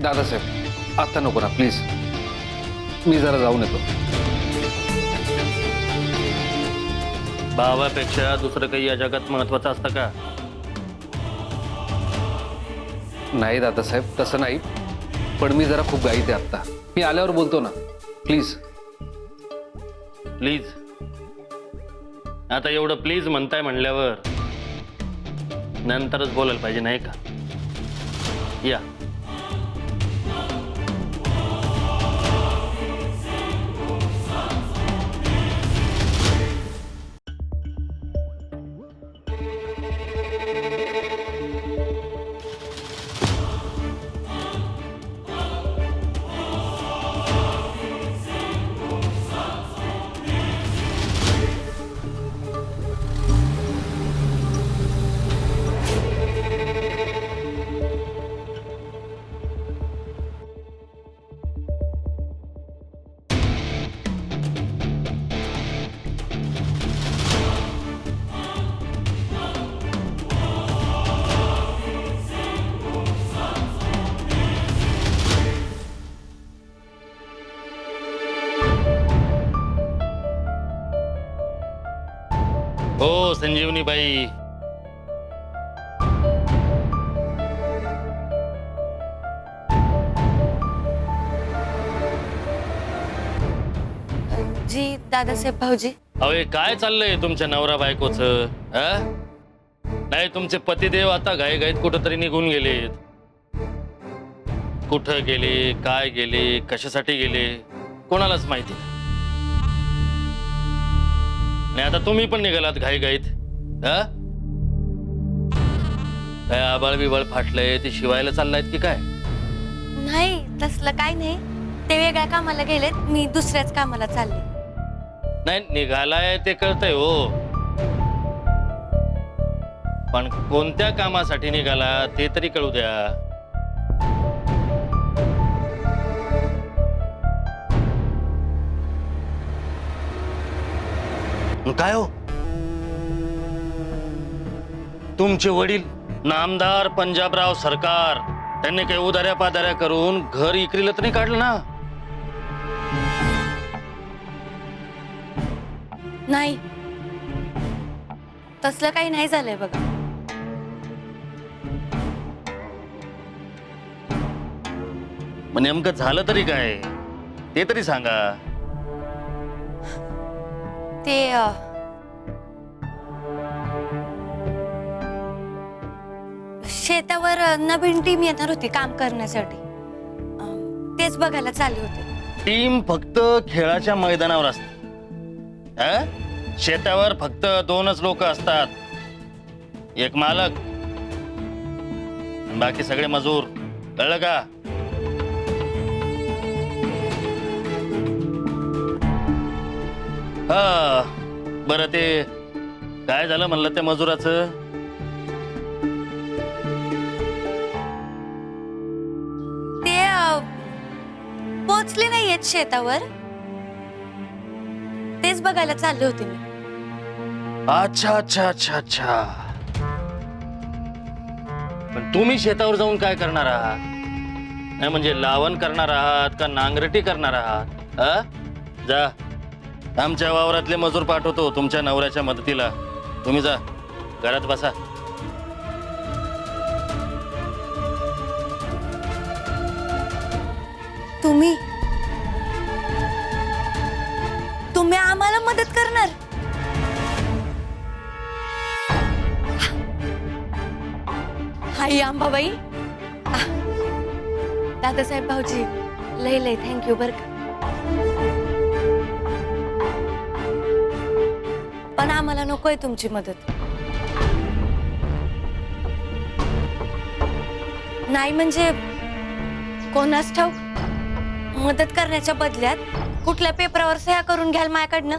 दादासाहेब आता नको ना प्लीज, मी जरा जाऊन येतो. भावापेक्षा दुसरं काही या जगात महत्वाचं असतं का? नाही दादासाहेब तसं नाही, पण मी जरा खूप घाईत आहे आत्ता. मी आल्यावर बोलतो ना प्लीज. प्लीज? आता एवढं प्लीज म्हणताय म्हणल्यावर नंतरच बोलायला पाहिजे नाही का? या. हो संजीवनी बाई. जी दादासाहेब भाऊजी. अवे काय चाललंय तुमच्या नवरा बायकोचं? नाही तुमचे पतिदेव आता घाईघाईत कुठंतरी निघून गेलेत. कुठं गेले, काय गेले, कशासाठी गेले कोणालाच माहिती नाही. आणि आता तुम्ही पण निघालात घाईघाईत. काय आबाळ बिबाळ फाटलंय ते शिवायला चाललायत की काय? नाही तसलं काय नाही, ते वेगळ्या कामाला गेलेत, मी दुसऱ्याच कामाला चालले. नाही निघालाय ते कळतंय हो, पण कोणत्या कामासाठी निघाला ते तरी कळू द्या. काय हो तुमचे वडील नामदार पंजाबराव सरकार, त्यांनी काही उदाऱ्या पादाऱ्या करून घर इकरीला तर नाही काढलं ना? नाही तसलं काही नाही झालंय बघा. मग नेमकं झालं तरी काय ते तरी सांगा. ते शेतावर नवीन टीम येणार होती काम करण्यासाठी, तेच बघायला चालले होते. टीम फक्त खेळाच्या मैदानावर असते. शेतावर फक्त दोनच लोक असतात, एक मालक बाकी सगळे मजूर. कळलं का? हा बरं ते काय झालं म्हणलं त्या मजुराचं? ते पोचले नाहीयेत शेतावर, तेच बघायला चालले होते मी. अच्छा अच्छा अच्छा अच्छा. पण तुम्ही शेतावर जाऊन काय करणार आहात? नाही म्हणजे लावण करणार आहात का नांगरटी करणार आहात? जा आमच्या वावरातले मजूर पाठवतो तुमच्या नवऱ्याच्या मदतीला. तुम्ही जा घरात बसा. तुम्ही तुम्ही आम्हाला मदत करणार? हाय अंबाबाई. दादासाहेब भाऊजी लय लय थँक्यू बर का. पण आम्हाला नकोय तुमची मदत. नाही म्हणजे कोणास ठाऊक मदत करण्याच्या बदल्यात कुठल्या पेपरावर सह्या करून घ्याल माझ्याकडनं?